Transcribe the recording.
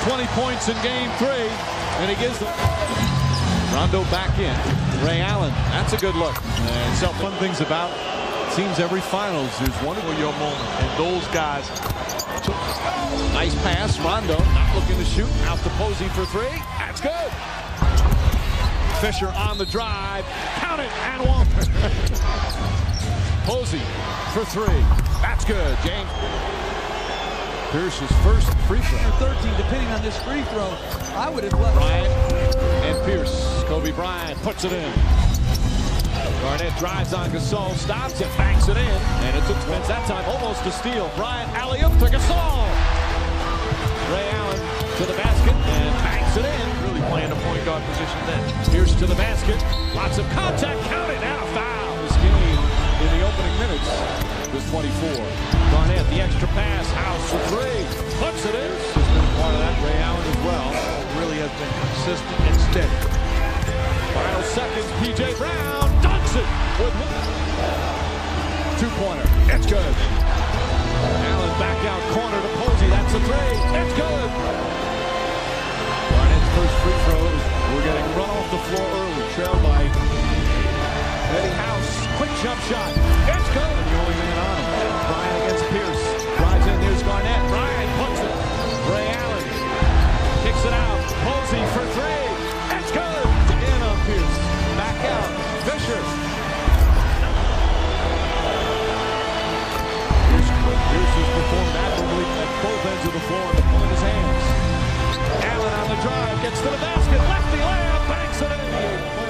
20 points in game 3, and he gives them. Rondo back in. Ray Allen, that's a good look. And so fun things about it seems every finals there's one for your moment, and those guys. Nice pass, Rondo not looking to shoot, out to Posey for 3. That's good. Fisher on the drive, count it, and one. Posey for 3. That's good, James. Pierce's first free throw. 13, depending on this free throw, I would have left. Bryant and Pierce. Kobe Bryant puts it in. Garnett drives on Gasol, stops it, banks it in, and it took Spence that time almost to steal. Bryant alley-oop to Gasol. Ray Allen to the basket and banks it in. Really playing a point guard position then. Pierce to the basket. Lots of contact, count it, and a foul. This game in the opening minutes was 24. Garnett, the extra pass, House for 3. Puts it in. Has been part of that, Ray Allen as well. Really has been consistent and steady. Final seconds, P.J. Brown dunks it with 2-pointer. It's good. Allen back out corner to Posey. That's a 3. It's good. Garnett's first free throws. We're getting run off the floor early. Trailed by Eddie House. Quick jump shot. It's good. And the only man on him. Bryant against Pierce. Drives in. There's Garnett. Bryant puts it. Ray Allen kicks it out. Posey for 3. It's good. In on Pierce. Back out. Fisher. Pierce has performed admirably at both ends of the floor in the point of his hands. Allen on the drive. Gets to the basket. Lefty layup. Banks it in.